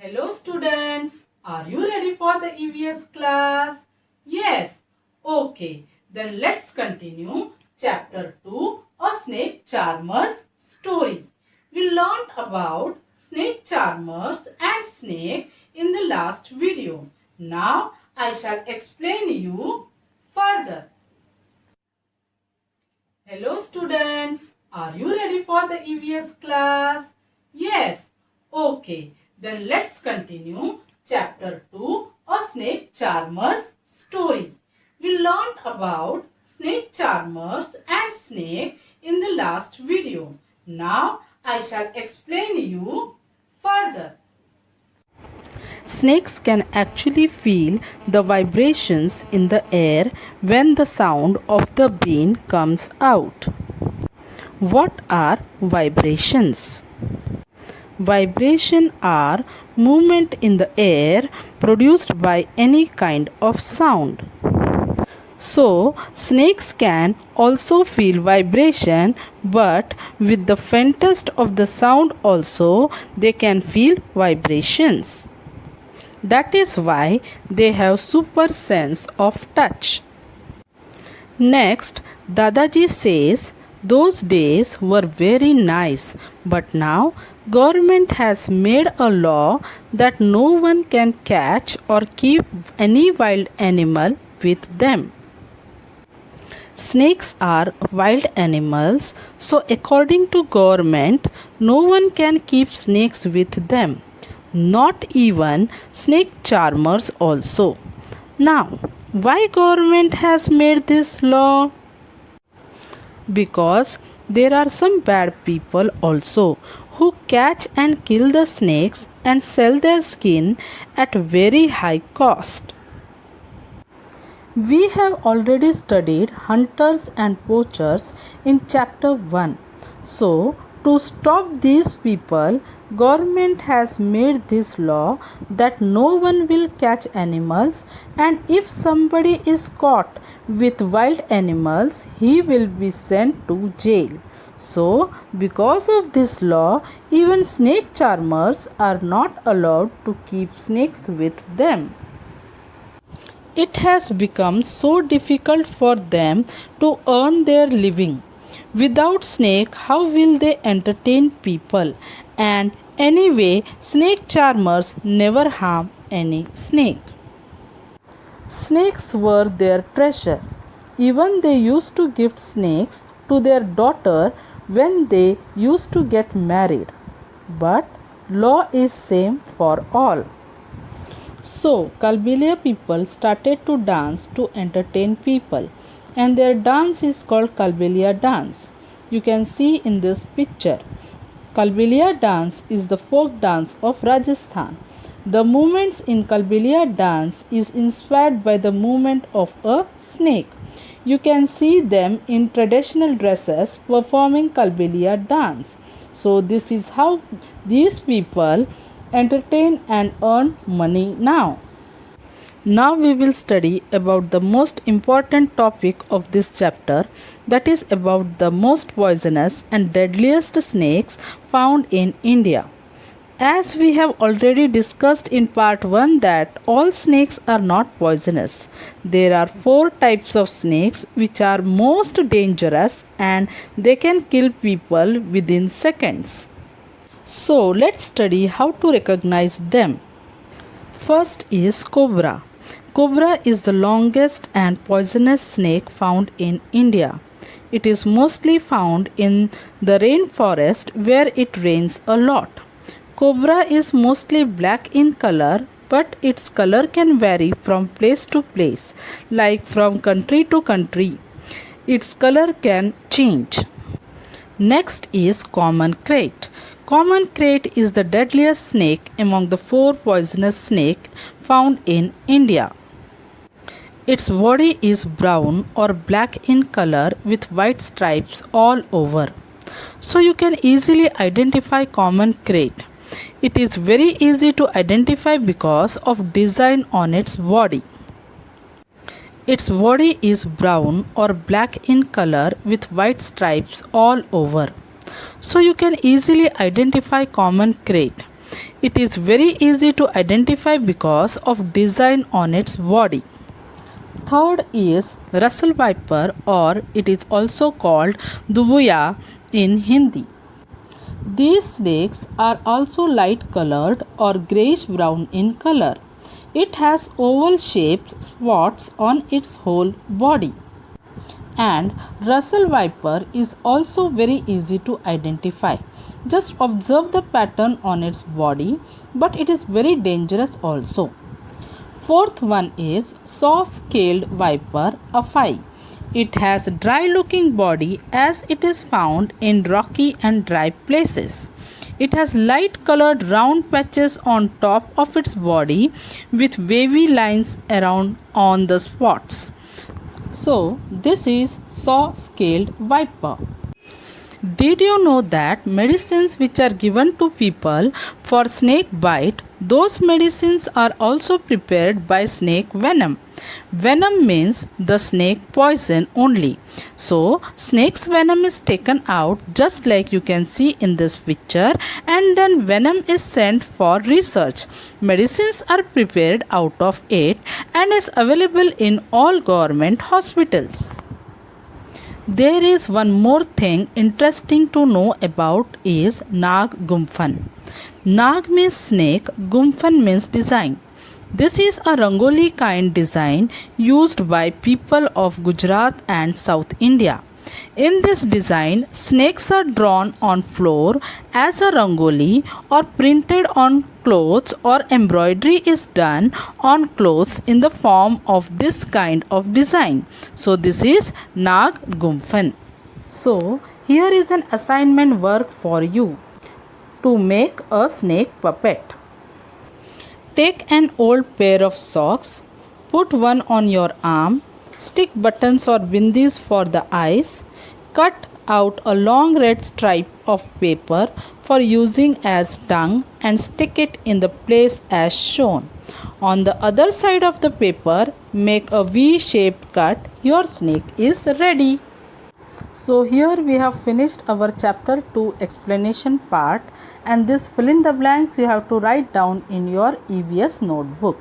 Hello students, are you ready for the EVS class? Yes. Okay, then let's continue chapter 2 of Snake Charmer's story. We learned about snake charmers and snake in the last video. Now I shall explain you further. Hello students, are you ready for the EVS class? Yes. Okay, then let's continue chapter 2 of Snake Charmer's story. We learned about snake charmers and snake in the last video. Now I shall explain you further. Snakes can actually feel the vibrations in the air when the sound of the bean comes out. What are vibrations? Vibration are movement in the air produced by any kind of sound. So, snakes can also feel vibration, but with the faintest of the sound also they can feel vibrations. That is why they have super sense of touch. Next, Dadaji says those days were very nice, but now government has made a law that no one can catch or keep any wild animal with them. Snakes are wild animals, so according to government, no one can keep snakes with them. Not even snake charmers also. Now, why government has made this law? Because there are some bad people also who catch and kill the snakes and sell their skin at very high cost. We have already studied hunters and poachers in chapter 1. So, to stop these people, government has made this law that no one will catch animals, and if somebody is caught with wild animals, he will be sent to jail. So, because of this law, even snake charmers are not allowed to keep snakes with them. It has become so difficult for them to earn their living. Without snake, how will they entertain people? And anyway, snake charmers never harm any snake. Snakes were their treasure. Even they used to gift snakes to their daughter when they used to get married. But law is same for all. So, Kalbilia people started to dance to entertain people, and their dance is called Kalbilia dance. You can see in this picture. Kalbilia dance is the folk dance of Rajasthan. The movements in Kalbilia dance is inspired by the movement of a snake. You can see them in traditional dresses performing Kalbilia dance. So, this is how these people entertain and earn money now. Now we will study about the most important topic of this chapter, that is about the most poisonous and deadliest snakes found in India. As we have already discussed in part 1 that all snakes are not poisonous. There are 4 types of snakes which are most dangerous and they can kill people within seconds. So let's study how to recognize them. First is cobra. Cobra is the longest and poisonous snake found in India. It is mostly found in the rainforest where it rains a lot. Cobra is mostly black in color, but its color can vary from place to place, like from country to country. Its color can change. Next is common krait. Common krait is the deadliest snake among the 4 poisonous snakes found in India. Its body is brown or black in color with white stripes all over. So you can easily identify common krait. It is very easy to identify because of design on its body. Its body is brown or black in color with white stripes all over. So you can easily identify common krait. It is very easy to identify because of design on its body. Third is Russell viper, or it is also called dubuya in Hindi. These snakes are also light colored or grayish brown in color. It has oval shaped spots on its whole body. And Russell viper is also very easy to identify. Just observe the pattern on its body, but it is very dangerous also. Fourth one is saw-scaled viper, a fly. It has a dry-looking body as it is found in rocky and dry places. It has light-colored round patches on top of its body with wavy lines around on the spots. So, this is saw-scaled viper. Did you know that medicines which are given to people for snake bite, those medicines are also prepared by snake venom? Venom means the snake poison only. So, snake's venom is taken out just like you can see in this picture, and then venom is sent for research. Medicines are prepared out of it and is available in all government hospitals. There is one more thing interesting to know about is Nag Gumphan. Nag means snake, Gumphan means design. This is a rangoli kind design used by people of Gujarat and South India. In this design, snakes are drawn on floor as a rangoli or printed on clothes, or embroidery is done on clothes in the form of this kind of design. So this is Nag Gumphan. So here is an assignment work for you to make a snake puppet. Take an old pair of socks, put one on your arm, stick buttons or bindis for the eyes, cut out a long red stripe of paper for using as tongue and stick it in the place as shown. On the other side of the paper, make a V-shaped cut. Your snake is ready. So here we have finished our chapter 2 explanation part, and this fill in the blanks you have to write down in your EVS notebook.